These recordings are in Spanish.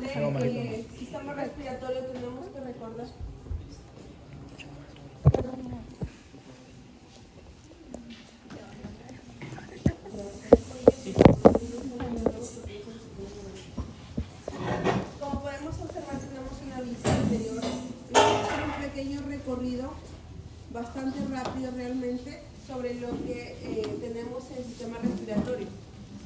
de sistema respiratorio tenemos que recordar. Como podemos observar, tenemos una vista anterior. Vamos a hacer un pequeño recorrido, bastante rápido realmente, sobre lo que tenemos en el sistema respiratorio.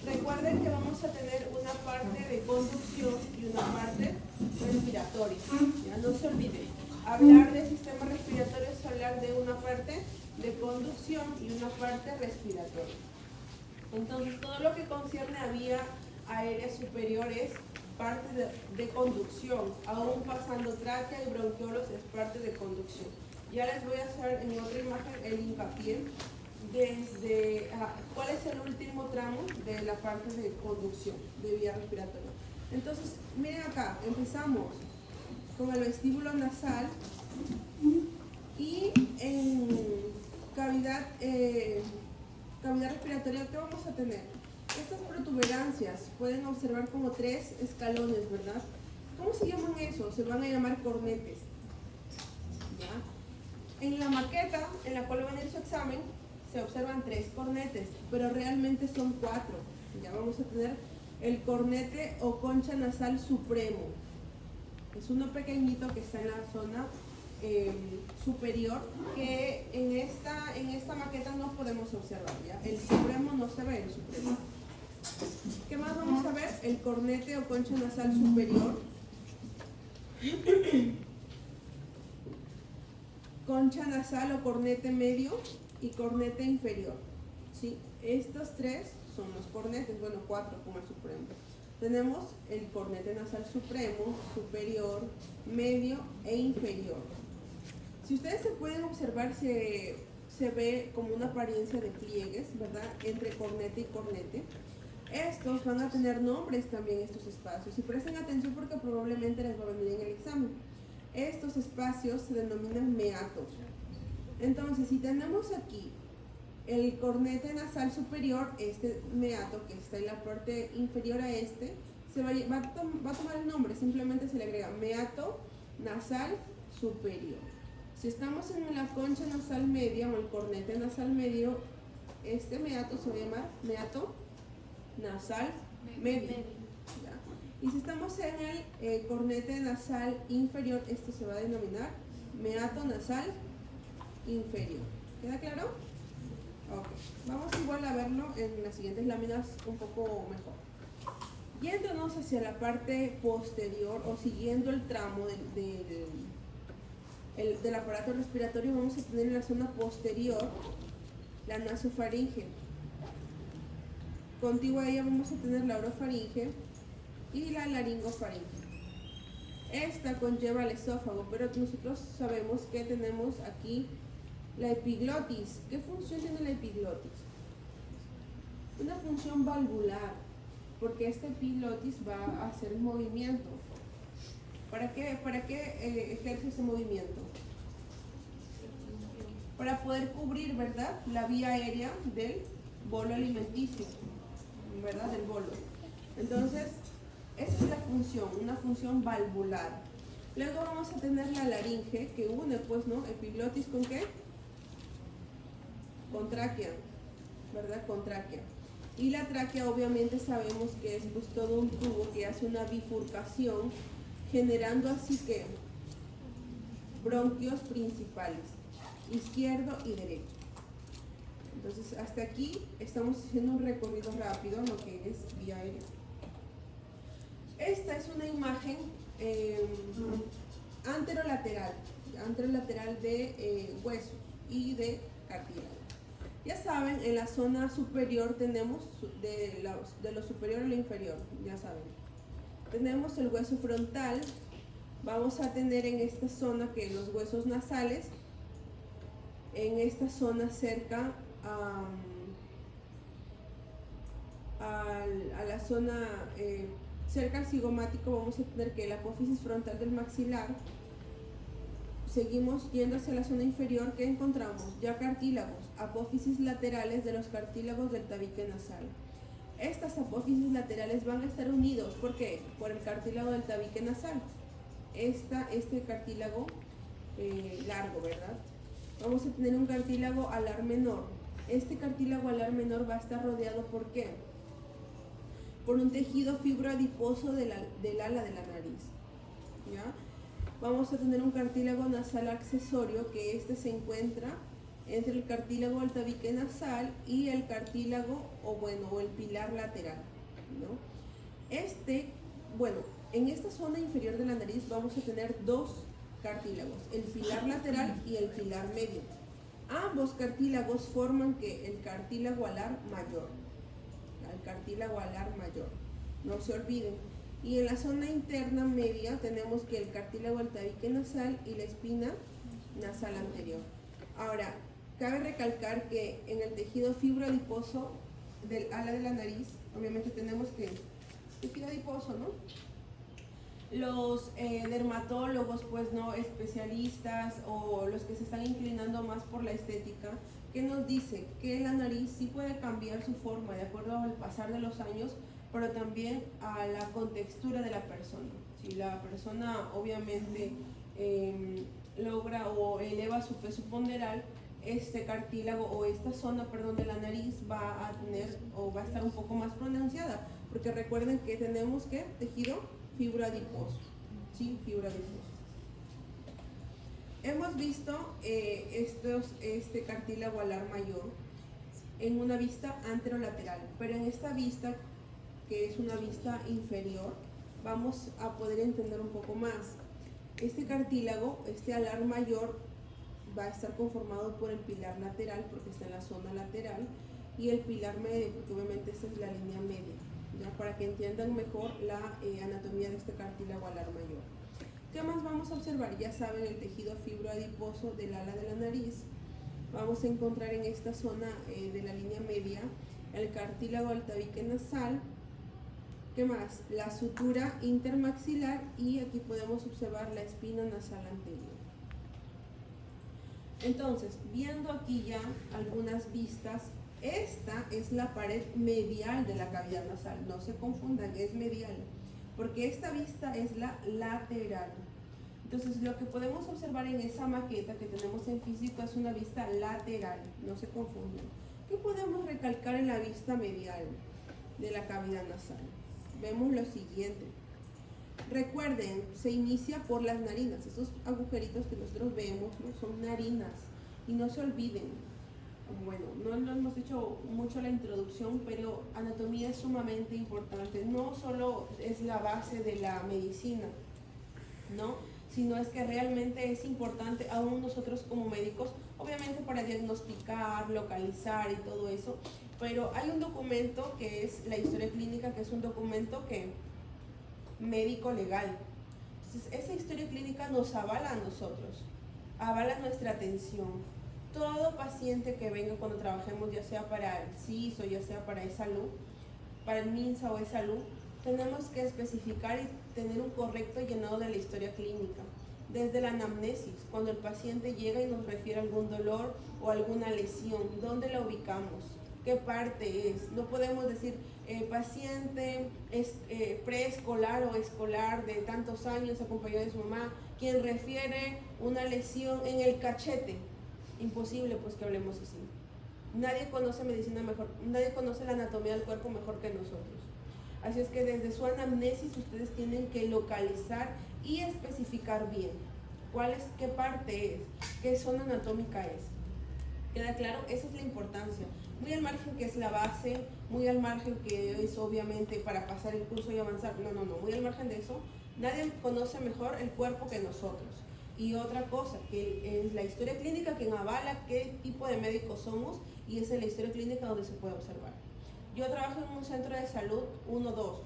Recuerden que vamos a tener una parte de conducción y una parte respiratoria. Ya no se olviden. Hablar del sistema respiratorio es hablar de una parte de conducción y una parte respiratoria. Entonces, todo lo que concierne a vía aérea superior es parte de conducción. Aún pasando tráquea y bronquiolos es parte de conducción. Ya les voy a hacer en otra imagen el hincapié desde cuál es el último tramo de la parte de conducción de vía respiratoria. Entonces, miren acá, empezamos con el vestíbulo nasal y en cavidad respiratoria, ¿qué vamos a tener? Estas protuberancias pueden observar como 3 escalones, ¿verdad? ¿Cómo se llaman esos? Se van a llamar cornetes. ¿Ya? En la maqueta en la cual va a venir su examen, se observan 3 cornetes, pero realmente son 4. Ya vamos a tener el cornete o concha nasal supremo. Es uno pequeñito que está en la zona superior, que en esta maqueta no podemos observar. ¿Ya? El supremo no se ve, el supremo. ¿Qué más vamos a ver? El cornete o concha nasal superior. Concha nasal o cornete medio y cornete inferior. ¿Sí? Estos 3 son los cornetes, bueno, 4 con el supremo. Tenemos el cornete nasal supremo, superior, medio e inferior. Si ustedes se pueden observar, se ve como una apariencia de pliegues, ¿verdad? Entre cornete y cornete. Estos van a tener nombres también, estos espacios. Y presten atención porque probablemente les va a venir en el examen. Estos espacios se denominan meatos. Entonces, si tenemos aquí el cornete nasal superior, este meato que está en la parte inferior a este, va a tomar el nombre, simplemente se le agrega meato nasal superior. Si estamos en la concha nasal media o el cornete nasal medio, este meato se va a llamar meato nasal medio. ¿Ya? Y si estamos en el cornete nasal inferior, este se va a denominar meato nasal inferior. ¿Queda claro? Ok. Vamos igual a verlo en las siguientes láminas un poco mejor. Yéndonos hacia la parte posterior o siguiendo el tramo del aparato respiratorio, vamos a tener en la zona posterior la nasofaringe. Contigua a ella vamos a tener la orofaringe y la laringofaringe. Esta conlleva el esófago, pero nosotros sabemos que tenemos aquí la epiglotis. ¿Qué función tiene la epiglotis? Una función valvular, porque esta epiglotis va a hacer movimiento. ¿Para qué ejerce ese movimiento? Para poder cubrir, ¿verdad?, la vía aérea del bolo alimenticio, ¿verdad?, del bolo. Entonces, esa es la función, una función valvular. Luego vamos a tener la laringe, que une, pues, ¿no?, epiglotis con ¿qué? Con tráquea, ¿verdad?, con tráquea. Y la tráquea obviamente sabemos que es pues todo un tubo que hace una bifurcación, generando así que bronquios principales, izquierdo y derecho. Entonces hasta aquí estamos haciendo un recorrido rápido en lo que es vía aérea. Esta es una imagen anterolateral de huesos y de cartílago. Ya saben, en la zona superior tenemos, de lo superior a lo inferior, ya saben, tenemos el hueso frontal. Vamos a tener en esta zona que los huesos nasales, en esta zona cerca a la zona cerca al cigomático, vamos a tener que la apófisis frontal del maxilar. Seguimos yendo hacia la zona inferior, que encontramos ya cartílagos, apófisis laterales de los cartílagos del tabique nasal. Estas apófisis laterales van a estar unidos, ¿por qué? Por el cartílago del tabique nasal. Este cartílago largo, ¿verdad? Vamos a tener un cartílago alar menor. Este cartílago alar menor va a estar rodeado, ¿por qué? Por un tejido fibroadiposo del ala de la nariz, ¿ya? Vamos a tener un cartílago nasal accesorio, que se encuentra entre el cartílago del tabique nasal y el cartílago, o el pilar lateral, ¿no? En esta zona inferior de la nariz vamos a tener dos cartílagos, el pilar lateral y el pilar medio. Ambos cartílagos forman el cartílago alar mayor, el cartílago alar mayor, no se olviden. Y en la zona interna media tenemos que el cartílago del tabique nasal y la espina nasal anterior. Ahora, cabe recalcar que en el tejido fibroadiposo del ala de la nariz, obviamente tenemos que tejido adiposo, ¿no? Los dermatólogos, pues no, especialistas o los que se están inclinando más por la estética, que nos dice que la nariz sí puede cambiar su forma de acuerdo al pasar de los años, pero también a la contextura de la persona. Si la persona obviamente logra o eleva su peso ponderal, este cartílago o esta zona, de la nariz va a tener o va a estar un poco más pronunciada, porque recuerden que tenemos que tejido fibroadiposo, ¿sí? Fibroadiposo. Hemos visto este cartílago alar mayor en una vista anterolateral, pero en esta vista, que es una vista inferior, vamos a poder entender un poco más. Este cartílago, este alar mayor, va a estar conformado por el pilar lateral, porque está en la zona lateral, y el pilar medio, porque obviamente esta es la línea media, ¿ya? Para que entiendan mejor la anatomía de este cartílago alar mayor. ¿Qué más vamos a observar? Ya saben, el tejido fibroadiposo del ala de la nariz. Vamos a encontrar en esta zona de la línea media el cartílago del tabique nasal. ¿Qué más? La sutura intermaxilar, y aquí podemos observar la espina nasal anterior. Entonces, viendo aquí ya algunas vistas, esta es la pared medial de la cavidad nasal, no se confundan, es medial, porque esta vista es la lateral. Entonces, lo que podemos observar en esa maqueta que tenemos en físico es una vista lateral, no se confundan. ¿Qué podemos recalcar en la vista medial de la cavidad nasal? Vemos lo siguiente. Recuerden, se inicia por las narinas. Esos agujeritos que nosotros vemos, ¿no? Son narinas. Y no se olviden, no hemos hecho mucho la introducción, pero anatomía es sumamente importante. No solo es la base de la medicina, ¿no? Sino es que realmente es importante aún nosotros como médicos, obviamente para diagnosticar, localizar y todo eso. Pero hay un documento que es la historia clínica, que es un documento médico legal. Entonces, esa historia clínica nos avala a nosotros, avala nuestra atención. Todo paciente que venga cuando trabajemos, ya sea para el CIS o ya sea para eSalud, para el MINSA o eSalud, tenemos que especificar y tener un correcto llenado de la historia clínica. Desde la anamnesis, cuando el paciente llega y nos refiere a algún dolor o alguna lesión, ¿dónde la ubicamos? ¿Qué parte es? No podemos decir paciente preescolar o escolar de tantos años acompañado de su mamá, quien refiere una lesión en el cachete. Imposible pues que hablemos así. Nadie conoce medicina mejor, nadie conoce la anatomía del cuerpo mejor que nosotros. Así es que desde su anamnesis ustedes tienen que localizar y especificar bien qué parte es, qué zona anatómica es. ¿Queda claro? Esa es la importancia. Muy al margen que es la base, muy al margen que es obviamente para pasar el curso y avanzar. No, muy al margen de eso. Nadie conoce mejor el cuerpo que nosotros. Y otra cosa, que es la historia clínica quien avala qué tipo de médicos somos, y esa es la historia clínica donde se puede observar. Yo trabajo en un centro de salud 1-2.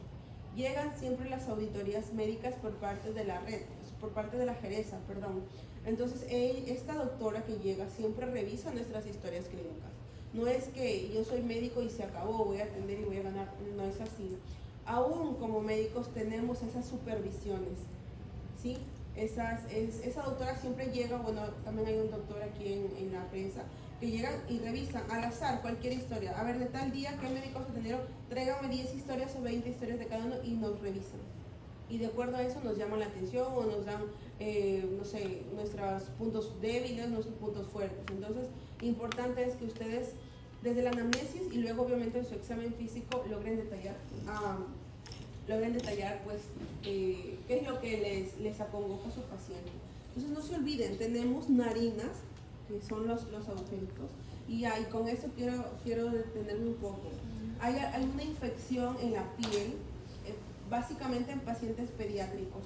Llegan siempre las auditorías médicas por parte de la red, por parte de la Jereza, perdón. Entonces, esta doctora que llega siempre revisa nuestras historias clínicas. No es que yo soy médico y se acabó, voy a atender y voy a ganar. No es así. Aún como médicos tenemos esas supervisiones, ¿sí? Esa doctora siempre llega, también hay un doctor aquí en la prensa, que llegan y revisan al azar cualquier historia. A ver, de tal día, ¿qué médicos atendieron? Tráiganme 10 historias o 20 historias de cada uno y nos revisan. Y de acuerdo a eso nos llaman la atención o nos dan, no sé, nuestros puntos débiles, nuestros puntos fuertes. Entonces, importante es que ustedes, desde la anamnesis y luego obviamente en su examen físico, logren detallar pues qué es lo que les acongoja a su paciente. Entonces no se olviden, tenemos narinas, que son los agujeritos, y con esto quiero detenerme un poco. Hay una infección en la piel, básicamente en pacientes pediátricos.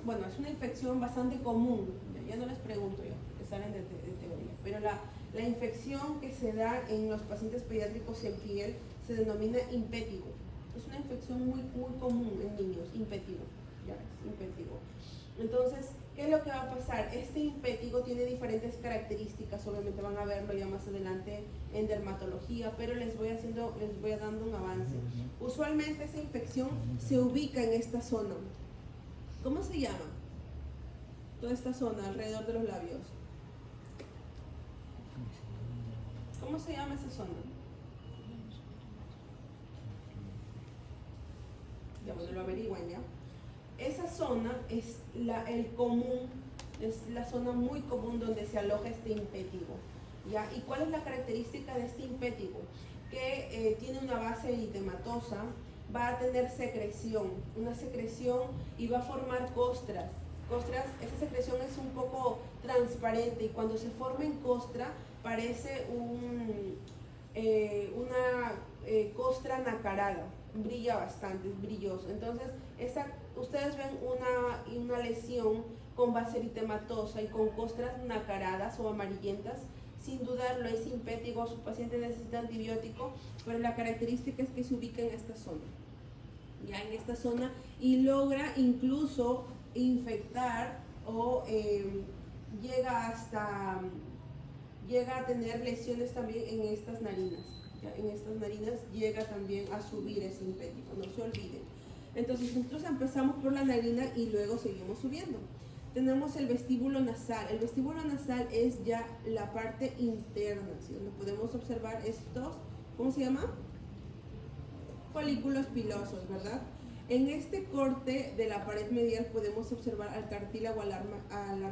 Bueno, es una infección bastante común, ya no les pregunto yo, porque salen de teoría, pero la infección que se da en los pacientes pediátricos en piel se denomina impétigo. Es una infección muy común en niños, impétigo, ya es impétigo. Entonces, ¿qué es lo que va a pasar? Este impétigo tiene diferentes características, obviamente van a verlo ya más adelante en dermatología, pero les voy dando un avance. Usualmente esa infección se ubica en esta zona. ¿Cómo se llama? Toda esta zona alrededor de los labios. ¿Cómo se llama esa zona? Ya, bueno, lo averiguan ya. Esa zona es es la zona muy común donde se aloja este impétigo, ¿ya? ¿Y cuál es la característica de este impétigo? Que tiene una base eritematosa, va a tener una secreción y va a formar costras. Esa secreción es un poco transparente y cuando se forma en costra parece una costra nacarada, brilla bastante, es brilloso. Entonces, ustedes ven una lesión con base eritematosa y con costras nacaradas o amarillentas. Sin dudarlo, es impétigo, su paciente necesita antibiótico, pero la característica es que se ubica en esta zona. Ya en esta zona y logra incluso infectar o llega a tener lesiones también en estas narinas. ¿Ya? En estas narinas llega también a subir ese impétigo, no se olviden. Entonces nosotros empezamos por la narina y luego seguimos subiendo. Tenemos el vestíbulo nasal. El vestíbulo nasal es ya la parte interna, ¿sí? Donde podemos observar estos, ¿cómo se llama? Folículos pilosos, ¿verdad? En este corte de la pared medial podemos observar al cartílago alar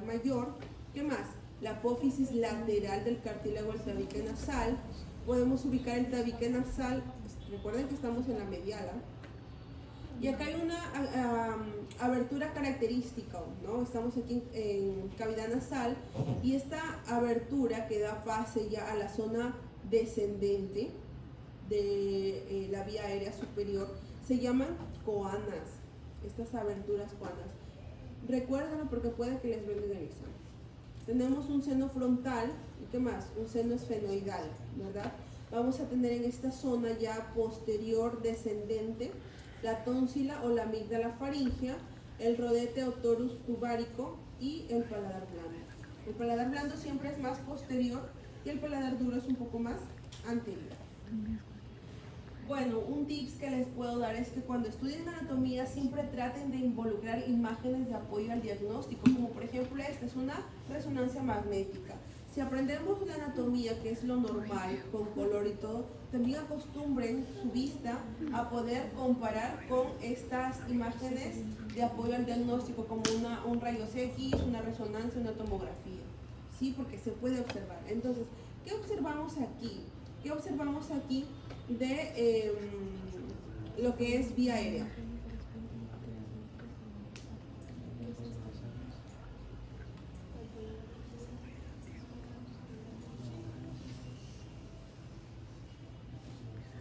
mayor. ¿Qué más? La apófisis lateral del cartílago del tabique nasal. Podemos ubicar el tabique nasal, recuerden que estamos en la mediala. Y acá hay una abertura característica, ¿no? Estamos aquí en cavidad nasal y esta abertura que da pase ya a la zona descendente de la vía aérea superior se llaman coanas, estas aberturas coanas. Recuérdenlo porque puede que les venga en el examen. Tenemos un seno frontal y ¿qué más? Un seno esfenoidal, ¿verdad? Vamos a tener en esta zona ya posterior descendente la tónsila o la amígdala faríngea, el rodete o torus tubárico y el paladar blando. El paladar blando siempre es más posterior y el paladar duro es un poco más anterior. Bueno, un tips que les puedo dar es que cuando estudien anatomía siempre traten de involucrar imágenes de apoyo al diagnóstico, como por ejemplo esta es una resonancia magnética. Si aprendemos la anatomía, que es lo normal, con color y todo, también acostumbren su vista a poder comparar con estas imágenes de apoyo al diagnóstico, como un rayos X, una resonancia, una tomografía, ¿sí? Porque se puede observar. Entonces, ¿qué observamos aquí? ¿Qué observamos aquí de lo que es vía aérea?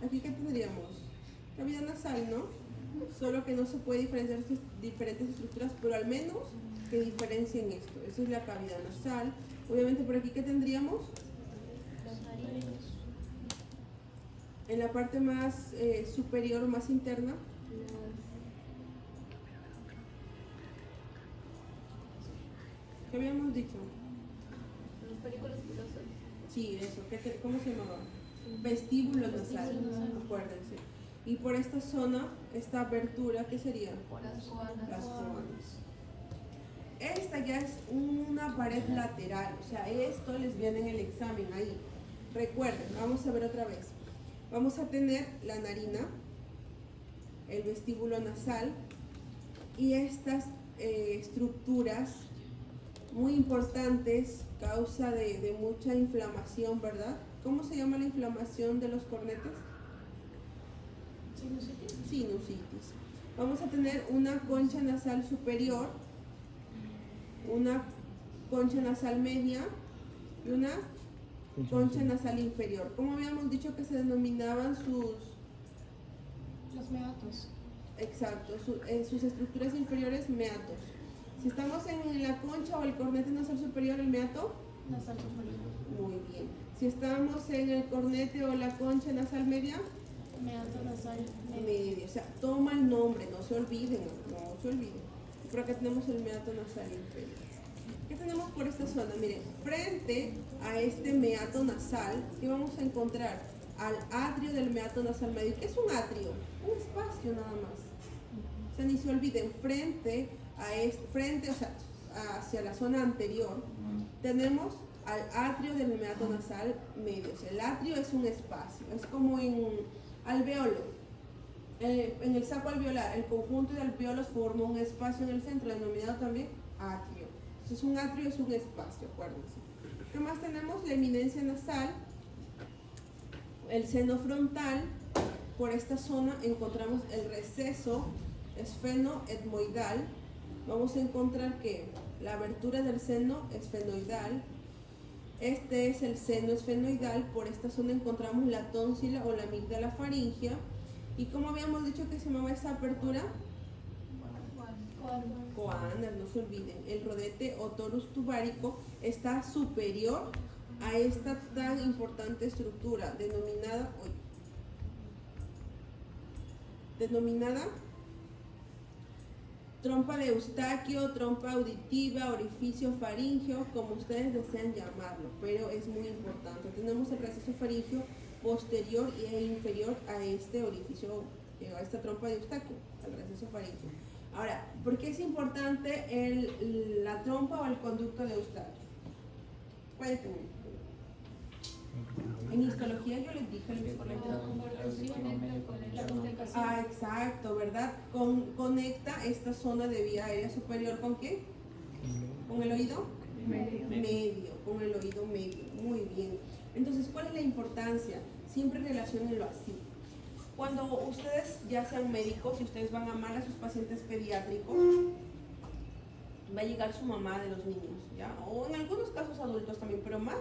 Aquí ¿qué tendríamos? Cavidad nasal, ¿no? Solo que no se puede diferenciar sus diferentes estructuras, pero al menos que diferencien esto. Esa es la cavidad nasal. Obviamente por aquí ¿qué tendríamos? En la parte más superior, más interna. ¿Qué habíamos dicho? Los folículos pilosos. Sí, eso. ¿Cómo se llamaba? Vestíbulo nasal, acuérdense. Y por esta zona, esta abertura, ¿qué sería? Las coanas. Las coanas. Esta ya es una pared lateral, o sea, esto les viene en el examen ahí. Recuerden, vamos a ver otra vez. Vamos a tener la narina, el vestíbulo nasal y estas estructuras muy importantes, causa de mucha inflamación, ¿verdad? ¿Cómo se llama la inflamación de los cornetes? Sinusitis. Sinusitis. Vamos a tener una concha nasal superior, una concha nasal media y una concha nasal inferior. ¿Cómo habíamos dicho que se denominaban Los meatos. exacto, sus estructuras inferiores? Meatos. Si estamos en la concha o el cornete nasal superior, el meato. Nasal superior. Muy bien. Si estamos en el cornete o la concha nasal media, Meato nasal medio. O sea, toma el nombre, no se olviden, no se olviden. Por acá tenemos el meato nasal inferior. ¿Qué tenemos por esta zona? Miren, frente a este meato nasal, ¿qué vamos a encontrar? Al atrio del meato nasal medio. ¿Qué es un atrio? Un espacio nada más. O sea, ni se olviden, frente, o sea, hacia la zona anterior, tenemos al atrio del meato nasal medio. O sea, el atrio es un espacio, es como en alveolo. En el saco alveolar, el conjunto de alveolos forma un espacio en el centro, denominado también atrio. Entonces, un atrio es un espacio, acuérdense. ¿Qué más tenemos? La eminencia nasal, el seno frontal. Por esta zona encontramos el receso esfenoetmoidal. Vamos a encontrar que la abertura del seno esfenoidal. Este es el seno esfenoidal. Por esta zona encontramos la tónsila o la amígdala faríngea. ¿Y cómo habíamos dicho que se llamaba esa apertura? Coanas, no se olviden. El rodete o torus tubárico está superior a esta tan importante estructura denominada trompa de Eustaquio, trompa auditiva, orificio faríngeo, como ustedes desean llamarlo, pero es muy importante. Tenemos el receso faríngeo posterior e inferior a este orificio, a esta trompa de Eustaquio, al receso faríngeo. Ahora, ¿por qué es importante la trompa o el conducto de Eustaquio? Cuéntenme. En histología yo les dije Ah, exacto, ¿verdad? Conecta esta zona de vía aérea superior ¿con qué? ¿Con el oído? Medio, con el oído medio. Muy bien. Entonces, ¿cuál es la importancia? Siempre relaciónenlo así. Cuando ustedes ya sean médicos y ustedes van a amar a sus pacientes pediátricos, va a llegar su mamá de los niños, ¿ya? O en algunos casos adultos también, pero más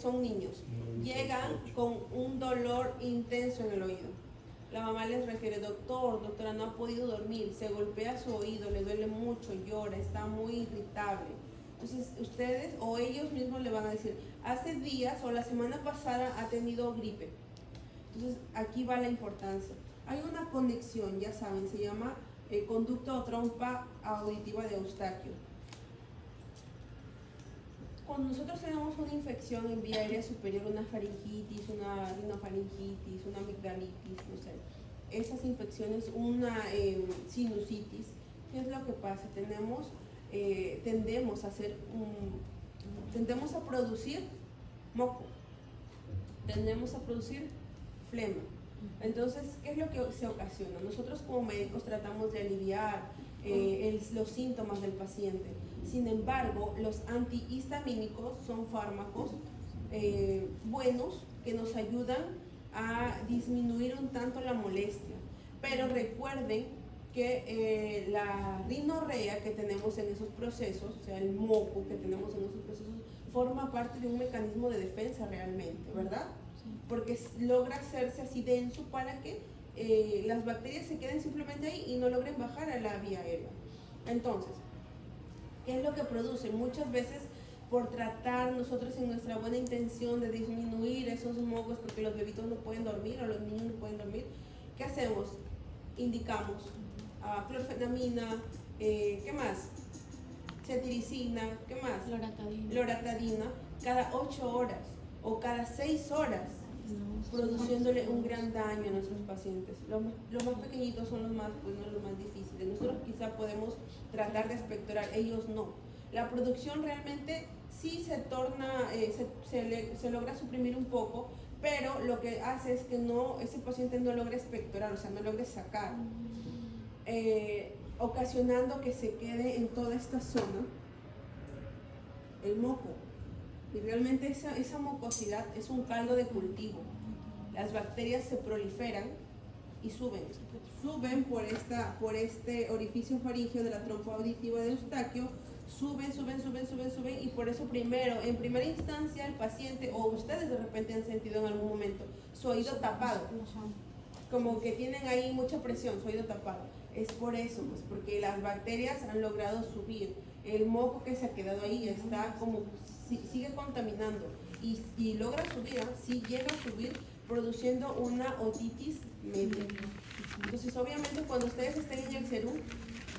son niños. Llegan con un dolor intenso en el oído. La mamá les refiere, doctora, no ha podido dormir, se golpea su oído, le duele mucho, llora, está muy irritable. Entonces ustedes o ellos mismos le van a decir, hace días o la semana pasada ha tenido gripe. Entonces aquí va la importancia. Hay una conexión, ya saben, se llama conducto o trompa auditiva de Eustaquio. Cuando nosotros tenemos una infección en vía aérea superior, una faringitis, una rinofaringitis, una amigdalitis, no sé, esas infecciones, una sinusitis, ¿qué es lo que pasa? Tendemos a producir moco, tendemos a producir flema. Entonces, ¿qué es lo que se ocasiona? Nosotros como médicos tratamos de aliviar los síntomas del paciente. Sin embargo, los antihistamínicos son fármacos buenos que nos ayudan a disminuir un tanto la molestia. Pero recuerden que la rinorrea que tenemos en esos procesos, o sea, el moco que tenemos en esos procesos, forma parte de un mecanismo de defensa realmente, ¿verdad? Porque logra hacerse así denso para que las bacterias se queden simplemente ahí y no logren bajar a la vía aérea. Entonces, ¿qué es lo que produce? Muchas veces por tratar nosotros en nuestra buena intención de disminuir esos mocos porque los bebitos no pueden dormir o los niños no pueden dormir, ¿qué hacemos? Indicamos clorfenamina, ¿qué más? Cetiricina, ¿qué más? Loratadina. Loratadina, cada 8 horas o cada 6 horas. produciéndole un gran daño a nuestros pacientes. Los más pequeñitos son los más, pues no los más difíciles. Nosotros quizá podemos tratar de expectorar, ellos no. La producción realmente sí se torna, se logra suprimir un poco, pero lo que hace es que ese paciente no logra expectorar, o sea, no logra sacar, ocasionando que se quede en toda esta zona el moco. Y realmente esa mucosidad es un caldo de cultivo. Las bacterias se proliferan y suben por este orificio faríngeo de la trompa auditiva de Eustaquio, suben, y por eso en primera instancia el paciente o ustedes de repente han sentido en algún momento su oído tapado, como que tienen ahí mucha presión, su oído tapado. Es por eso, pues, porque las bacterias han logrado subir. El moco que se ha quedado ahí está como, sigue contaminando y logra subir, sí llega a subir, produciendo una otitis media. Entonces, obviamente, cuando ustedes estén en el CERUM,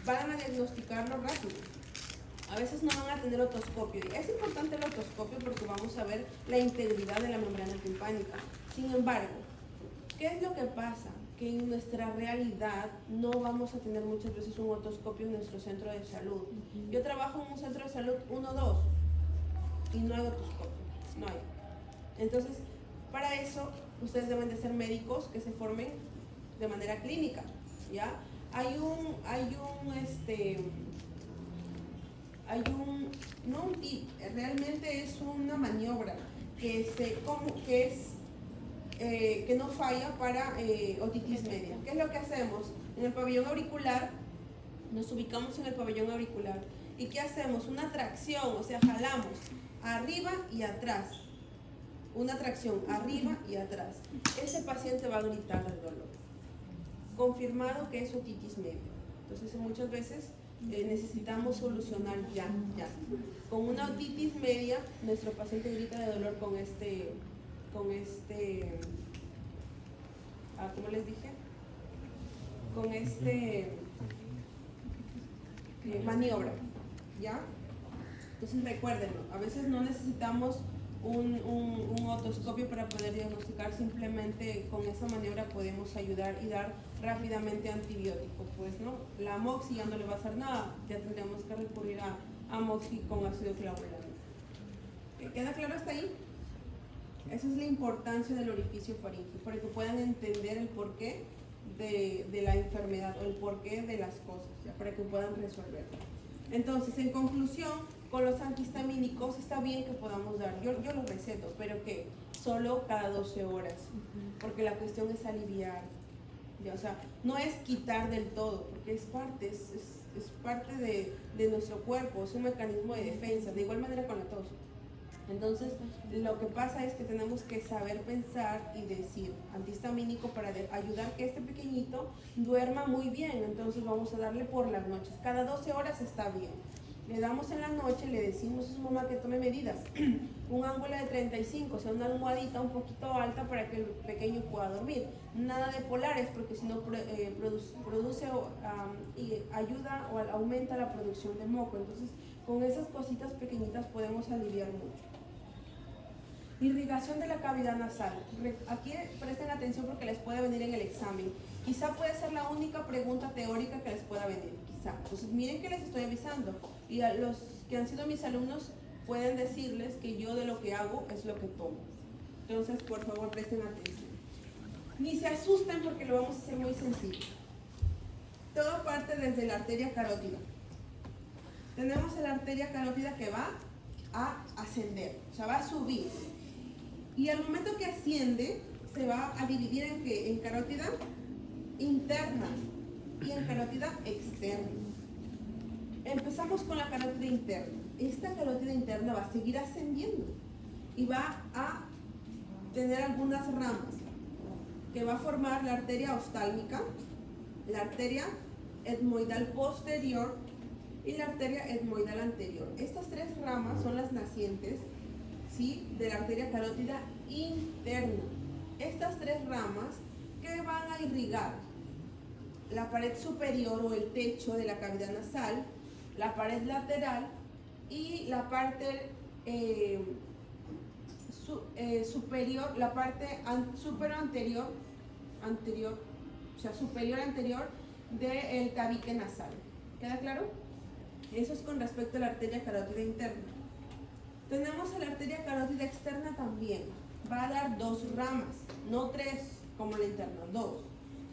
van a diagnosticarlo rápido. A veces no van a tener otoscopio. Es importante el otoscopio porque vamos a ver la integridad de la membrana timpánica. Sin embargo, ¿qué es lo que pasa? Que en nuestra realidad no vamos a tener muchas veces un otoscopio en nuestro centro de salud. Yo trabajo en un centro de salud 1-2 y no hay otoscopio, no hay. Entonces, para eso, ustedes deben de ser médicos que se formen de manera clínica, ¿ya? No un tip, realmente es una maniobra que no falla para otitis media. ¿Qué es lo que hacemos? En el pabellón auricular, nos ubicamos en el pabellón auricular. ¿Y qué hacemos? Una tracción, o sea, jalamos arriba y atrás. Una tracción arriba y atrás. Ese paciente va a gritar del dolor. Confirmado que es otitis media. Entonces, muchas veces necesitamos solucionar ya. Con una otitis media, nuestro paciente grita de dolor con ¿cómo les dije? Con maniobra, ¿ya? Entonces recuérdenlo, a veces no necesitamos un otoscopio para poder diagnosticar, simplemente con esa maniobra podemos ayudar y dar rápidamente antibiótico, pues no, la amoxi ya no le va a hacer nada, ya tendríamos que recurrir a amoxi con ácido clavulánico. ¿Queda claro hasta ahí? Esa es la importancia del orificio faríngeo, para que puedan entender el porqué de la enfermedad o el porqué de las cosas, ¿ya? Para que puedan resolverlo. Entonces, en conclusión, con los antihistamínicos está bien que podamos dar, yo los receto, pero que solo cada 12 horas, porque la cuestión es aliviar, ¿ya? O sea, no es quitar del todo, porque es parte de nuestro cuerpo, es un mecanismo de defensa, de igual manera con la tos. Entonces, lo que pasa es que tenemos que saber pensar y decir antihistamínico para ayudar que este pequeñito duerma muy bien. Entonces vamos a darle por las noches. Cada 12 horas está bien. Le damos en la noche, le decimos a su mamá que tome medidas. Un ángulo de 35, o sea, una almohadita un poquito alta para que el pequeño pueda dormir. Nada de polares, porque si no produce y ayuda o aumenta la producción de moco. Entonces, con esas cositas pequeñitas podemos aliviar mucho. Irrigación de la cavidad nasal. Aquí presten atención porque les puede venir en el examen. Quizá puede ser la única pregunta teórica que les pueda venir, quizá. Entonces miren que les estoy avisando. Y a los que han sido mis alumnos pueden decirles que yo de lo que hago es lo que tomo. Entonces, por favor, presten atención. Ni se asusten porque lo vamos a hacer muy sencillo. Todo parte desde la arteria carótida. Tenemos la arteria carótida que va a ascender, o sea, va a subir. Y al momento que asciende, se va a dividir en ¿qué? En carótida interna y en carótida externa. Empezamos con la carótida interna. Esta carótida interna va a seguir ascendiendo y va a tener algunas ramas que va a formar la arteria oftálmica, la arteria etmoidal posterior y la arteria etmoidal anterior. Estas tres ramas son las nacientes, ¿sí?, de la arteria carótida interna. Estas tres ramas que van a irrigar la pared superior o el techo de la cavidad nasal, la pared lateral y la parte superior, la parte superior anterior, o sea, superior anterior del tabique nasal. ¿Queda claro? Eso es con respecto a la arteria carótida interna. Tenemos a la arteria carótida externa también. Va a dar 2 ramas, no 3 como la interna, 2.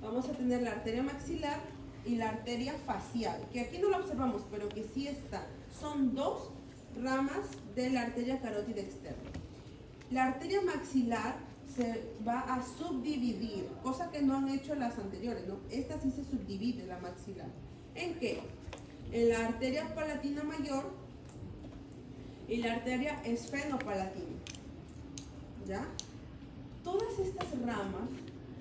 Vamos a tener la arteria maxilar y la arteria facial, que aquí no la observamos, pero que sí está. Son 2 ramas de la arteria carótida externa. La arteria maxilar se va a subdividir, cosa que no han hecho las anteriores, ¿no? Esta sí se subdivide, la maxilar. ¿En qué? En la arteria palatina mayor y la arteria esfenopalatina. ¿Ya? Todas estas ramas,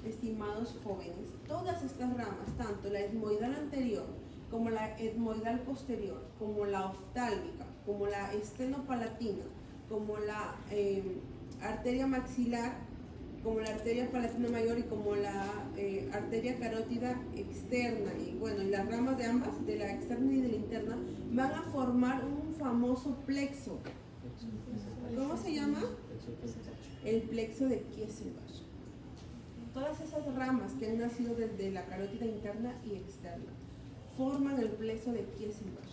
estimados jóvenes, todas estas ramas, tanto la etmoidal anterior como la etmoidal posterior, como la oftálmica, como la estenopalatina, como la arteria maxilar, como la arteria palatina mayor y como la arteria carótida externa, y bueno, y las ramas de ambas, de la externa y de la interna, van a formar un famoso plexo. ¿Cómo se llama? El plexo de Kieselbach. Todas esas ramas que han nacido desde la carótida interna y externa forman el plexo de Kieselbach.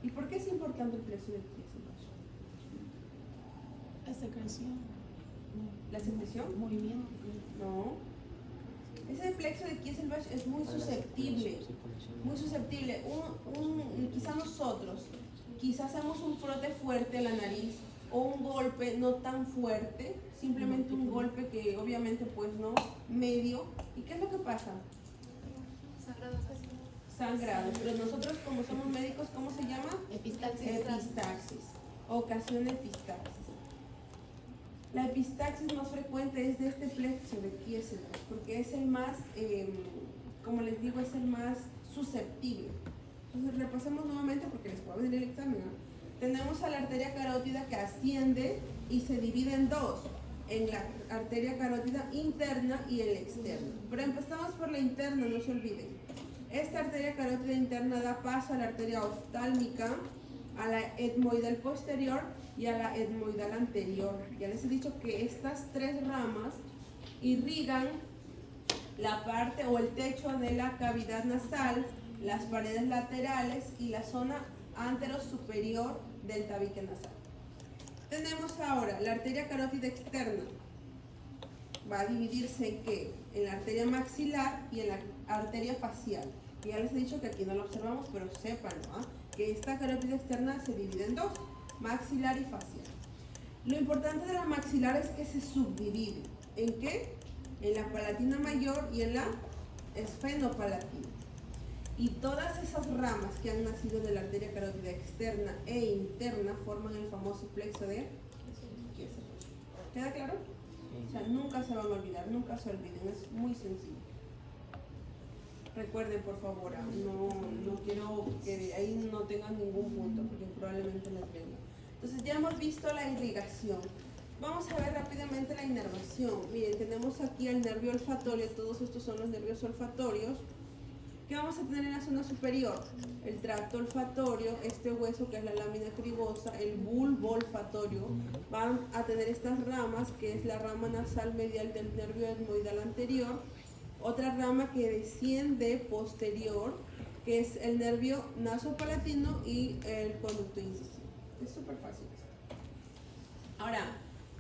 ¿Y por qué es importante el plexo de Kieselbach? La secreción. ¿La secreción? Movimiento. No. Ese plexo de Kieselbach es muy susceptible. Muy susceptible. Quizá nosotros, quizás hacemos un frote fuerte a la nariz o un golpe no tan fuerte, simplemente un golpe que obviamente pues no, medio. ¿Y qué es lo que pasa? Sangrado. Pero nosotros como somos médicos, ¿cómo se llama? Epistaxis. Epistaxis. Ocasiona epistaxis. La epistaxis más frecuente es de este plexo de Kieselbach, porque es el más, como les digo, es el más susceptible. Entonces repasemos nuevamente porque les puedo venir el examen, ¿no? Tenemos a la arteria carótida que asciende y se divide en 2, en la arteria carótida interna y el externa. Pero empezamos por la interna, no se olviden. Esta arteria carótida interna da paso a la arteria oftálmica, a la etmoidal posterior y a la etmoidal anterior. Ya les he dicho que estas 3 ramas irrigan la parte o el techo de la cavidad nasal, las paredes laterales y la zona anterosuperior del tabique nasal. Tenemos ahora la arteria carótida externa. Va a dividirse en qué? En la arteria maxilar y en la arteria facial. Ya les he dicho que aquí no lo observamos, pero sépanlo, ¿eh? Que esta carótida externa se divide en 2, maxilar y facial. Lo importante de la maxilar es que se subdivide. ¿En qué? En la palatina mayor y en la esfenopalatina. Y todas esas ramas que han nacido de la arteria carótida externa e interna forman el famoso plexo de Kieselbach. ¿Queda claro? O sea, nunca se van a olvidar, nunca se olviden, es muy sencillo. Recuerden, por favor, no quiero que ahí no tengan ningún punto, porque probablemente les venga. Entonces ya hemos visto la irrigación. Vamos a ver rápidamente la inervación. Miren, tenemos aquí el nervio olfatorio, todos estos son los nervios olfatorios. ¿Qué vamos a tener en la zona superior? El tracto olfatorio, este hueso que es la lámina cribosa, el bulbo olfatorio, van a tener estas ramas, que es la rama nasal medial del nervio etmoidal anterior, otra rama que desciende posterior, que es el nervio nasopalatino y el conducto incisivo. Es súper fácil. Ahora,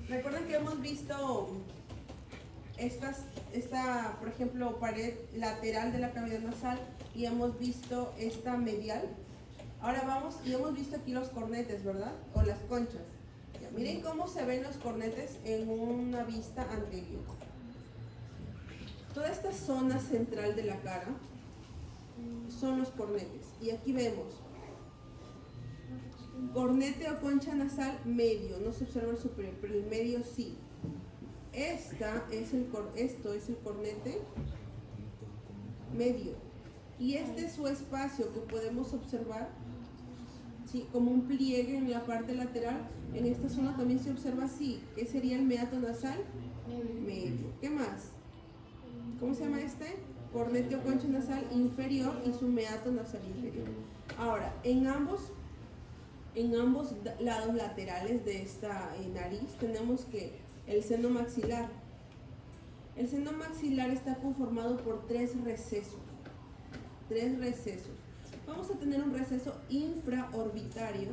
recuerden que hemos visto esta, por ejemplo, pared lateral de la cavidad nasal y hemos visto esta medial. Ahora vamos y hemos visto aquí los cornetes, ¿verdad? O las conchas. Ya, miren cómo se ven los cornetes en una vista anterior. Toda esta zona central de la cara son los cornetes. Y aquí vemos cornete o concha nasal medio, no se observa el superior, pero el medio sí. Esto es el cornete medio. Y este es su espacio que podemos observar, ¿sí? Como un pliegue en la parte lateral. En esta zona también se observa así, que sería el meato nasal medio. ¿Qué más? ¿Cómo se llama este? Cornete o concha nasal inferior y su meato nasal inferior. Ahora, en ambos en ambos lados laterales de esta nariz tenemos que el seno maxilar. El seno maxilar está conformado por tres recesos. Vamos a tener un receso infraorbitario,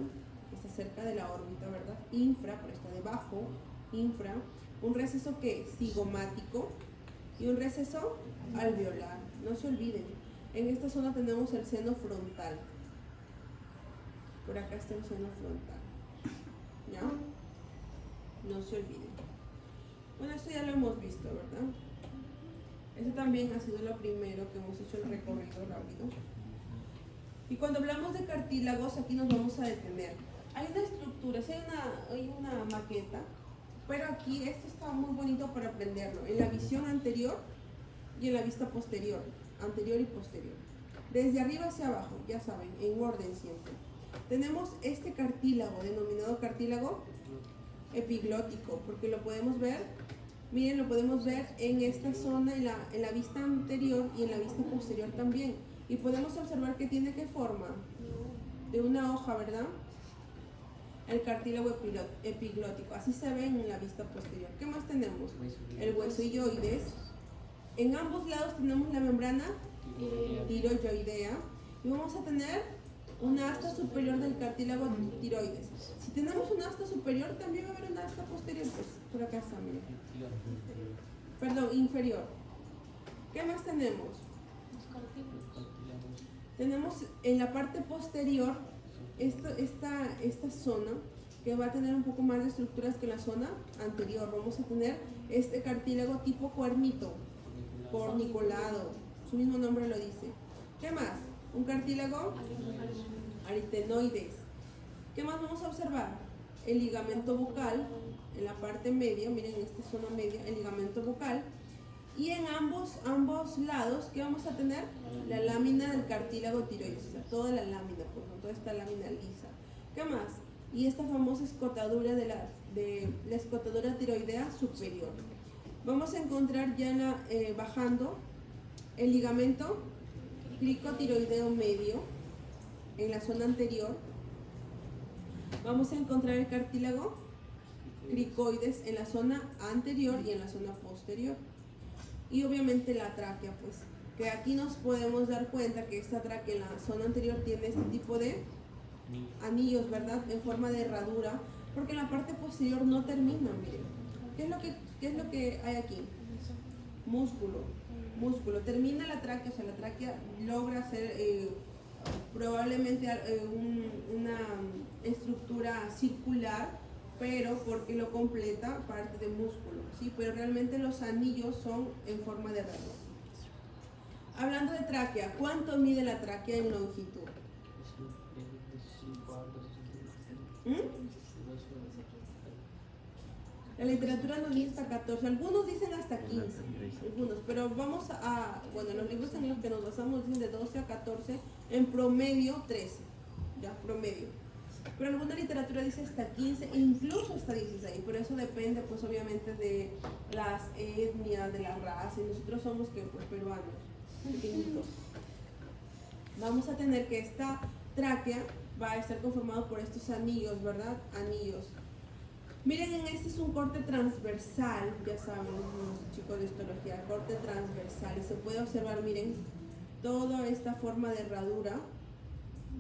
que está cerca de la órbita, ¿verdad? Infra, pero está debajo, infra. Un receso que cigomático y un receso alveolar. No se olviden, en esta zona tenemos el seno frontal. Por acá está el seno frontal. ¿Ya? No se olviden. Bueno, esto ya lo hemos visto, ¿verdad? Eso también ha sido lo primero que hemos hecho el recorrido rápido. Y cuando hablamos de cartílagos, aquí nos vamos a detener. Hay una estructura, sí, hay una maqueta, pero aquí esto está muy bonito para aprenderlo. En la visión anterior y en la vista posterior, anterior y posterior. Desde arriba hacia abajo, ya saben, en orden siempre. Tenemos este cartílago, denominado cartílago epiglótico, porque lo podemos ver, miren, lo podemos ver en esta zona, en la vista anterior y en la vista posterior también. Y podemos observar que tiene ¿qué forma? De una hoja, ¿verdad? El cartílago epiglótico, así se ve en la vista posterior. ¿Qué más tenemos? El hueso illoides. En ambos lados tenemos la membrana tiroidoidea y vamos a tener una asta superior del cartílago tiroides. Si tenemos una asta superior, también va a haber una asta posterior, pues por acá está, miren. Perdón, inferior. ¿Qué más tenemos? Tenemos en la parte posterior esta zona que va a tener un poco más de estructuras que la zona anterior. Vamos a tener este cartílago tipo cuernito, cornicolado, su mismo nombre lo dice. ¿Qué más? Un cartílago aritenoides. ¿Qué más vamos a observar? El ligamento bucal en la parte media, miren en esta zona media, el ligamento bucal. Y en ambos lados, ¿qué vamos a tener? La lámina del cartílago tiroides, o sea, toda la lámina, pues, ¿no? Toda esta lámina lisa. ¿Qué más? Y esta famosa escotadura de la escotadura tiroidea superior. Vamos a encontrar ya bajando el ligamento cricotiroideo medio en la zona anterior. Vamos a encontrar el cartílago cricoides en la zona anterior y en la zona posterior. Y obviamente la tráquea, pues, que aquí nos podemos dar cuenta que esta tráquea en la zona anterior tiene este tipo de anillos, ¿verdad? En forma de herradura, porque en la parte posterior no termina, miren. ¿Qué es lo que hay aquí? Músculo. Termina la tráquea, o sea, la tráquea logra hacer probablemente una estructura circular, pero porque lo completa parte de músculo, ¿sí? Pero realmente los anillos son en forma de herradura. Hablando de tráquea, ¿cuánto mide la tráquea en longitud? La literatura nos dice hasta 14, algunos dicen hasta 15, algunos, pero bueno, los libros en los que nos basamos dicen de 12 a 14, en promedio 13, ya, promedio. Pero alguna literatura dice hasta 15, incluso hasta 16, pero eso depende, pues, obviamente de las etnias, de la raza, y nosotros somos, que pues, peruanos, pequeñitos. Vamos a tener que esta tráquea va a estar conformado por estos anillos, ¿verdad? Anillos. Miren, este es un corte transversal, ya saben los chicos de histología, corte transversal, y se puede observar, miren, toda esta forma de herradura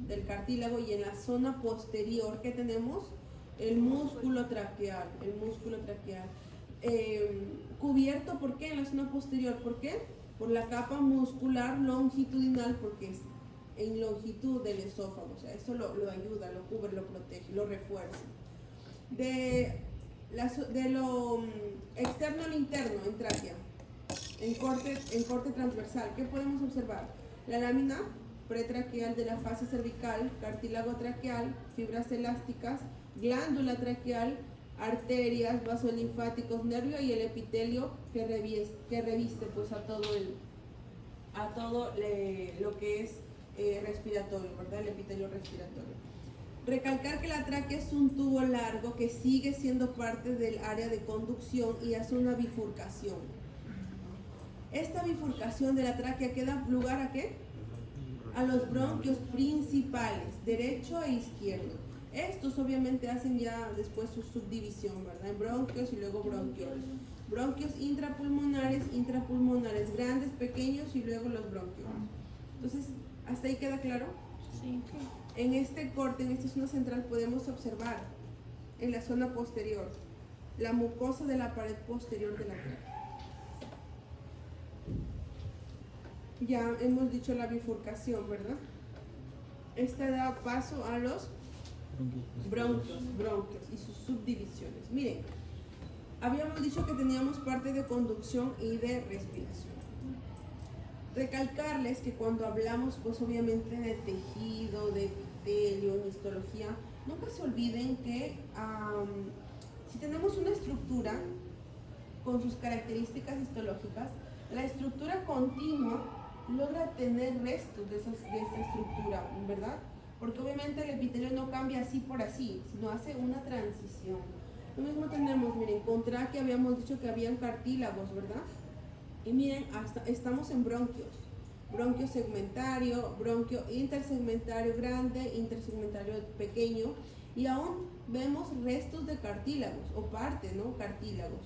del cartílago, y en la zona posterior que tenemos el músculo traqueal, cubierto, ¿por qué? En la zona posterior, ¿por qué? Por la capa muscular longitudinal, porque es en longitud del esófago, o sea, eso lo ayuda, lo cubre, lo protege, lo refuerza. De lo externo al interno en tráquea, en corte transversal, ¿qué podemos observar? La lámina pretraqueal de la fase cervical, cartílago traqueal, fibras elásticas, glándula traqueal, arterias, vasos linfáticos, nervio y el epitelio que reviste pues a todo lo que es respiratorio, ¿verdad? El epitelio respiratorio. Recalcar que la tráquea es un tubo largo que sigue siendo parte del área de conducción y hace una bifurcación. Esta bifurcación de la tráquea queda lugar ¿a qué? A los bronquios principales, derecho e izquierdo. Estos obviamente hacen ya después su subdivisión, ¿verdad? En bronquios y luego bronquiolos. Bronquios intrapulmonares grandes, pequeños y luego los bronquiolos. Entonces, ¿hasta ahí queda claro? Sí. En este corte, en esta zona central, podemos observar en la zona posterior la mucosa de la pared posterior de la tráquea. Ya hemos dicho la bifurcación, ¿verdad? Esta da paso a los bronquios y sus subdivisiones. Miren, habíamos dicho que teníamos parte de conducción y de respiración. Recalcarles que cuando hablamos, pues obviamente de tejido, de epitelio, en histología, nunca se olviden que si tenemos una estructura con sus características histológicas, la estructura continua logra tener restos de esta estructura, ¿verdad? Porque obviamente el epitelio no cambia así por así, sino hace una transición. Lo mismo tenemos, miren, con tráquea habíamos dicho que habían cartílagos, ¿verdad? Y miren, estamos en bronquios. Bronquio segmentario, bronquio intersegmentario grande, intersegmentario pequeño, y aún vemos restos de cartílagos, o parte, ¿no? Cartílagos.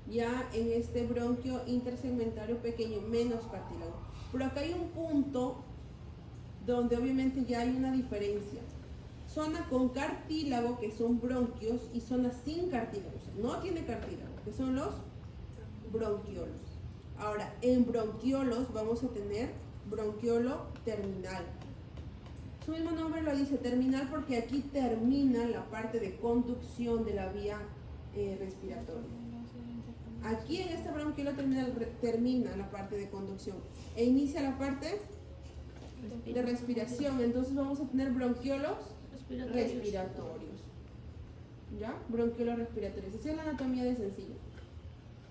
Ya en este bronquio intersegmentario pequeño, menos cartílago. Pero acá hay un punto donde obviamente ya hay una diferencia. Zona con cartílago, que son bronquios, y zona sin cartílago, o sea, no tiene cartílago, que son los bronquiolos. Ahora, en bronquiolos vamos a tener bronquiolo terminal. Su mismo nombre lo dice, terminal, porque aquí termina la parte de conducción de la vía respiratoria. Aquí en este bronquiolo terminal termina la parte de conducción e inicia la parte de respiración. Entonces vamos a tener bronquiolos respiratorios. ¿Ya? Bronquiolos respiratorios. Esa es la anatomía de sencillo.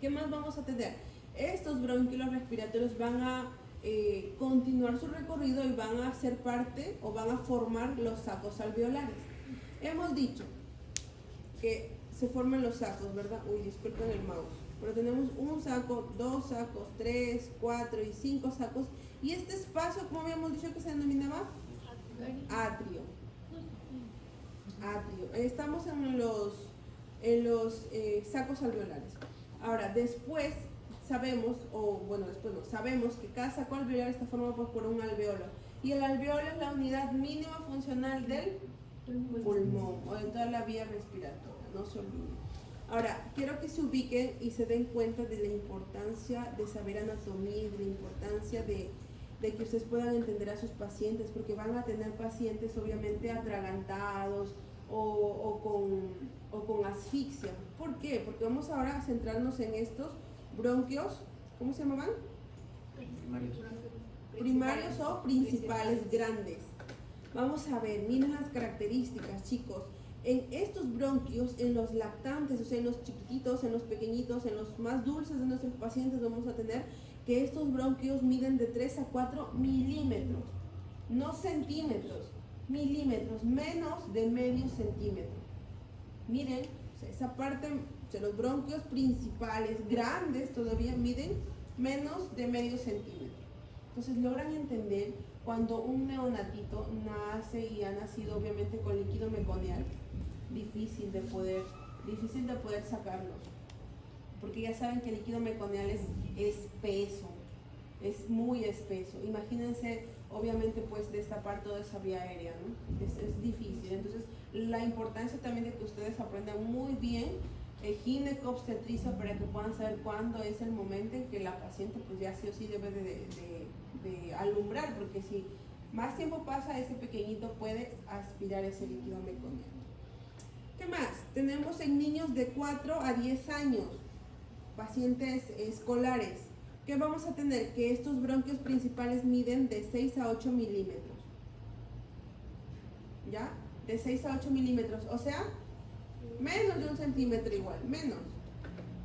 ¿Qué más vamos a tener? Estos bronquiolos respiratorios van a continuar su recorrido y van a ser parte o van a formar los sacos alveolares. Hemos dicho que se forman los sacos, ¿verdad? Uy, disculpen el mouse. Pero tenemos un saco, 2 sacos, 3, 4 y 5 sacos. Y este espacio, ¿cómo habíamos dicho que se denominaba? Atrio. Atrio. Estamos en los sacos alveolares. Ahora, después sabemos, sabemos que cada saco alveolar está formado por un alveolo. Y el alveolo es la unidad mínima funcional del pulmón o de toda la vía respiratoria, no se olviden. Ahora, quiero que se ubiquen y se den cuenta de la importancia de saber anatomía y de la importancia de que ustedes puedan entender a sus pacientes, porque van a tener pacientes obviamente atragantados o con asfixia. ¿Por qué? Porque vamos ahora a centrarnos en estos bronquios, ¿cómo se llamaban? Primarios o principales grandes. Vamos a ver, miren las características, chicos. En estos bronquios, en los lactantes, o sea, en los chiquititos, en los pequeñitos, en los más dulces de nuestros pacientes, vamos a tener que estos bronquios miden de 3 a 4 milímetros, no centímetros, milímetros, menos de medio centímetro. Miren, o sea, esa parte, o sea, los bronquios principales, grandes todavía, miden menos de medio centímetro. Entonces logran entender cuando un neonatito nace y ha nacido obviamente con líquido meconial, difícil de poder sacarlos, porque ya saben que el líquido meconial es espeso, es muy espeso. Imagínense obviamente pues destapar toda esa vía aérea, ¿no? Es difícil. Entonces la importancia también de que ustedes aprendan muy bien ginecobstetricia para que puedan saber cuándo es el momento en que la paciente pues ya sí o sí debe de alumbrar, porque si más tiempo pasa, ese pequeñito puede aspirar ese líquido meconial. ¿Qué más? Tenemos en niños de 4 a 10 años, pacientes escolares. ¿Qué vamos a tener? Que estos bronquios principales miden de 6 a 8 milímetros. ¿Ya? De 6 a 8 milímetros, o sea, menos de 1 centímetro igual,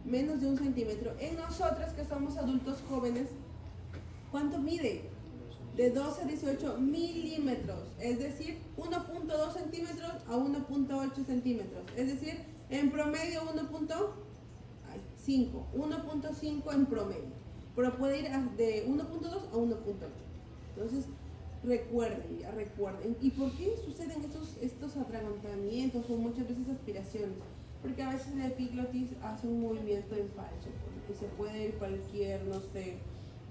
menos de 1 centímetro. En nosotras que somos adultos jóvenes, ¿cuánto mide? De 12 a 18 milímetros, es decir, 1.2 centímetros a 1.8 centímetros, es decir, en promedio 1.5 en promedio, pero puede ir de 1.2 a 1.8. Entonces, recuerden, ya recuerden. ¿Y por qué suceden estos atragantamientos o muchas veces aspiraciones? Porque a veces la epiglotis hace un movimiento en falso, que se puede ir cualquier, no sé,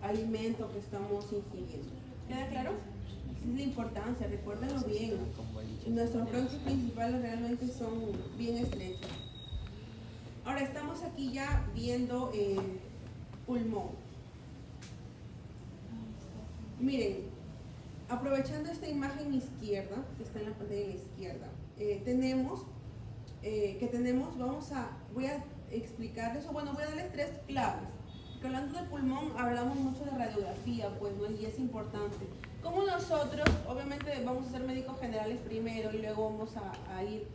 alimento que estamos ingiriendo. ¿Queda claro? Esa es la importancia, recuérdenlo bien. Nuestros bronquios principales realmente son bien estrechos. Ahora estamos aquí ya viendo el pulmón. Miren, aprovechando esta imagen izquierda, que está en la pantalla izquierda, voy a explicarles, o bueno, voy a darles 3 claves. Porque hablando del pulmón, hablamos mucho de radiografía, pues, ¿no? Y es importante. Como nosotros, obviamente vamos a ser médicos generales primero y luego vamos a ir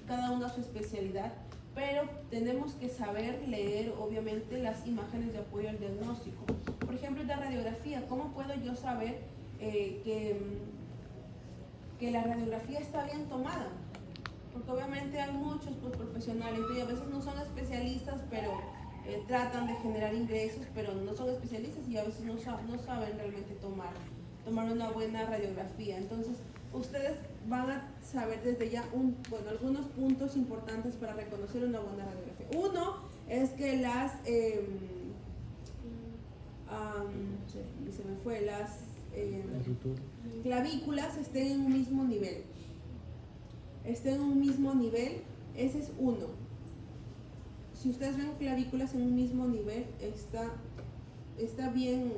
cada uno a su especialidad, pero tenemos que saber leer, obviamente, las imágenes de apoyo al diagnóstico. Por ejemplo, de radiografía, ¿cómo puedo yo saber que la radiografía está bien tomada? Porque obviamente hay muchos profesionales y a veces no son especialistas, pero tratan de generar ingresos, pero no son especialistas y a veces no saben realmente tomar una buena radiografía. Entonces, ustedes van a saber desde ya algunos puntos importantes para reconocer una buena radiografía. Uno es que las clavículas estén en un mismo nivel. Ese es uno. Si ustedes ven clavículas en un mismo nivel, está bien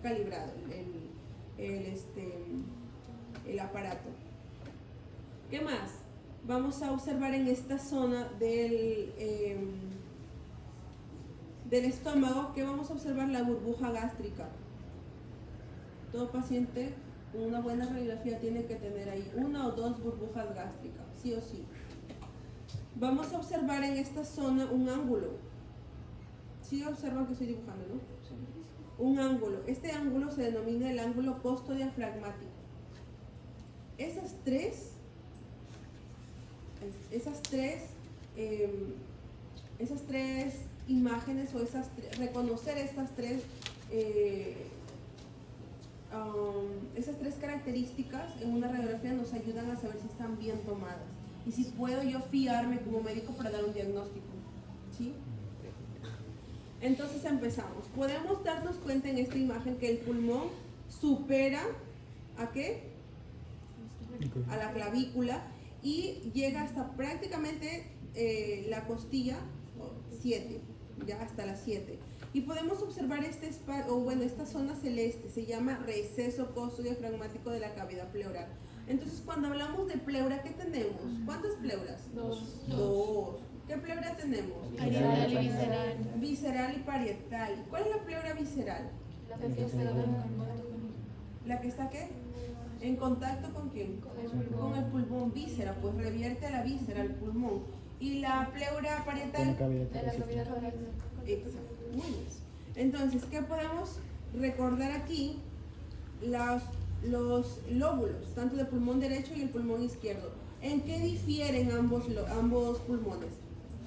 calibrado el aparato. ¿Qué más? Vamos a observar en esta zona del estómago, que vamos a observar la burbuja gástrica. Todo paciente con una buena radiografía tiene que tener ahí 1 o 2 burbujas gástricas, sí o sí. Vamos a observar en esta zona un ángulo. Sí observan que estoy dibujando, ¿no? Un ángulo. Este ángulo se denomina el ángulo costodiafragmático. Esas tres imágenes o reconocer estas tres características en una radiografía nos ayudan a saber si están bien tomadas y si puedo yo fiarme como médico para dar un diagnóstico, ¿sí? Entonces empezamos. Podemos darnos cuenta en esta imagen que el pulmón supera ¿a qué? A la clavícula y llega hasta prácticamente la costilla 7, ya hasta la 7. Y podemos observar esta zona celeste, se llama receso costodiafragmático de la cavidad pleural. Entonces, cuando hablamos de pleura, ¿qué tenemos? ¿Cuántas pleuras? 2. ¿Qué pleura tenemos? Parietal y visceral. Visceral y parietal. ¿Cuál es la pleura visceral? ¿La que está qué? ¿En contacto con quién? Con el pulmón. Víscera, pues revierte a la víscera, al pulmón. ¿Y la pleura parietal? De la cavidad torácica. Exacto. Muy bien. Entonces, ¿qué podemos recordar aquí? Los lóbulos, tanto del pulmón derecho y el pulmón izquierdo. ¿En qué difieren ambos pulmones?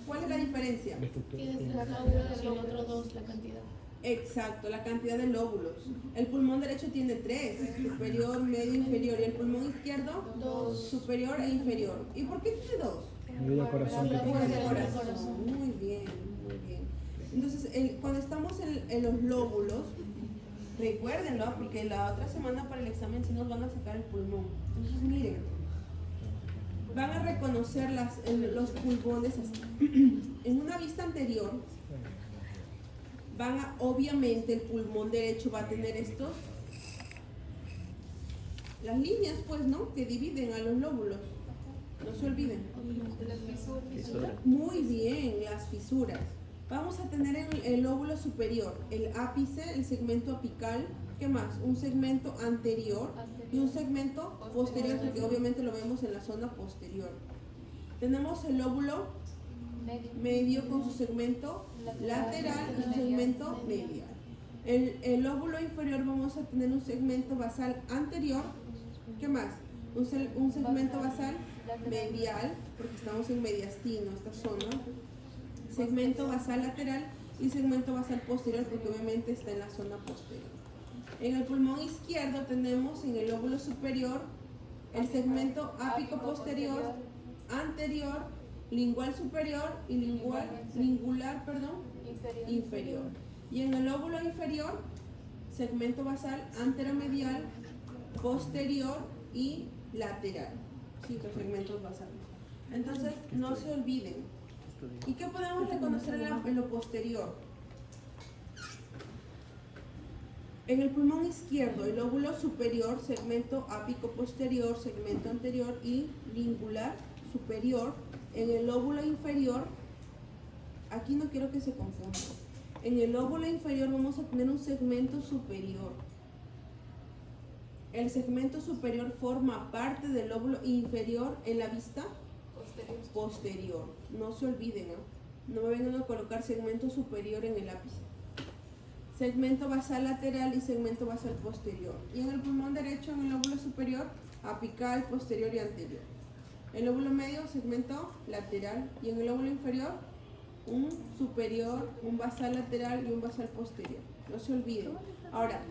¿Cuál es la diferencia? Tienes la cauda y el otro 2, la cantidad. Exacto, la cantidad de lóbulos. El pulmón derecho tiene 3, superior, medio, inferior. Y el pulmón izquierdo, 2, superior e inferior. ¿Y por qué tiene 2? Medio corazón. Muy bien, muy bien. Entonces, cuando estamos en los lóbulos, recuérdenlo, porque la otra semana para el examen sí nos van a sacar el pulmón. Entonces, miren, van a reconocer los pulmones en una vista anterior. Obviamente el pulmón derecho va a tener las líneas, pues, ¿no? Que dividen a los lóbulos. No se olviden. Muy bien, las fisuras. Vamos a tener el lóbulo superior, el ápice, el segmento apical. ¿Qué más? Un segmento anterior y un segmento posterior, porque obviamente lo vemos en la zona posterior. Tenemos el lóbulo medio con su segmento lateral y su segmento medial. El lóbulo inferior vamos a tener un segmento basal anterior. ¿Qué más? Un segmento basal medial, porque estamos en mediastino, esta zona. Segmento basal lateral y segmento basal posterior, porque obviamente está en la zona posterior. En el pulmón izquierdo tenemos en el lóbulo superior el segmento ápico posterior, anterior, lingual superior y lingular, inferior. Y en el lóbulo inferior, segmento basal anteromedial, posterior y lateral. Sí, los segmentos basales. Entonces, no se olviden. ¿Y qué podemos reconocer en lo posterior? En el pulmón izquierdo, el lóbulo superior, segmento ápico posterior, segmento anterior y lingular superior. En el lóbulo inferior, aquí no quiero que se confunda. En el lóbulo inferior vamos a tener un segmento superior. El segmento superior forma parte del lóbulo inferior en la vista posterior. No se olviden, no me vengan a colocar segmento superior en el lápiz. Segmento basal lateral y segmento basal posterior. Y en el pulmón derecho, en el lóbulo superior, apical, posterior y anterior. El lóbulo medio, segmento lateral. Y en el lóbulo inferior, un superior, un basal lateral y un basal posterior. No se olviden. Ahora,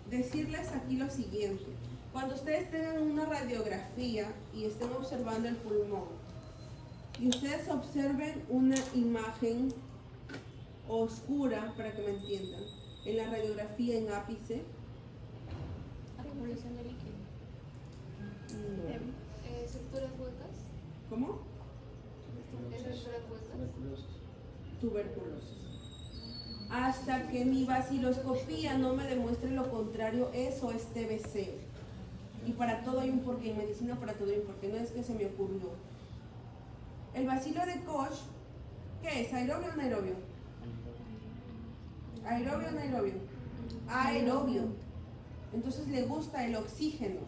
decirles aquí lo siguiente. Cuando ustedes tengan una radiografía y estén observando el pulmón, y ustedes observen una imagen oscura, para que me entiendan, en la radiografía en ápice, Acumulación de líquido. Estructuras huecas. ¿cómo? Estructuras huecas. Tuberculosis. Hasta que mi vaciloscopía no me demuestre lo contrario, eso es TBC. Y para todo hay un porqué, en medicina para todo hay un porqué, no es que se me ocurrió. El bacilo de Koch, ¿qué es? ¿Aerobio o anaerobio? ¿Aerobio o anaerobio? Aerobio. Entonces le gusta el oxígeno.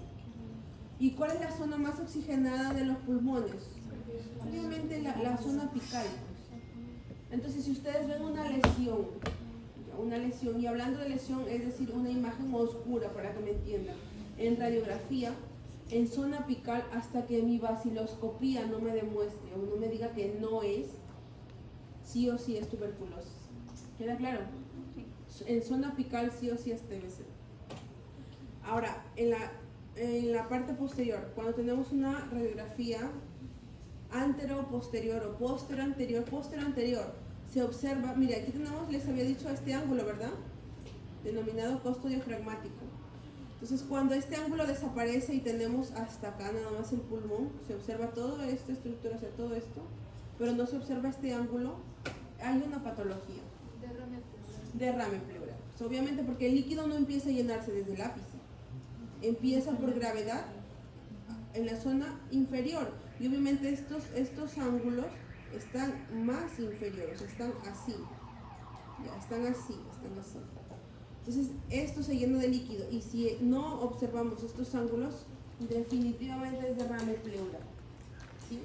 ¿Y cuál es la zona más oxigenada de los pulmones? Obviamente la zona apical. Entonces, si ustedes ven una lesión, y hablando de lesión, es decir, una imagen oscura, para que me entiendan, en radiografía, en zona apical, hasta que mi vaciloscopía no me demuestre o no me diga que no es, sí o sí es tuberculosis. ¿Queda claro? En zona apical sí o sí es TBC. Ahora, en la parte posterior, cuando tenemos una radiografía antero-posterior o postero-anterior, se observa, mira, aquí tenemos, les había dicho este ángulo, ¿verdad? Denominado costo diafragmático. Entonces, cuando este ángulo desaparece y tenemos hasta acá nada más el pulmón, se observa toda esta estructura, o sea, todo esto, pero no se observa este ángulo, hay una patología. Derrame pleural. Pues obviamente porque el líquido no empieza a llenarse desde el ápice, empieza por gravedad en la zona inferior. Y obviamente estos ángulos están más inferiores, están así. Ya, están así. Entonces, esto se llena de líquido. Y si no observamos estos ángulos, definitivamente es derrame pleural. ¿Sí?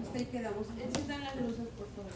Hasta ahí quedamos. Enciendan las luces, por favor.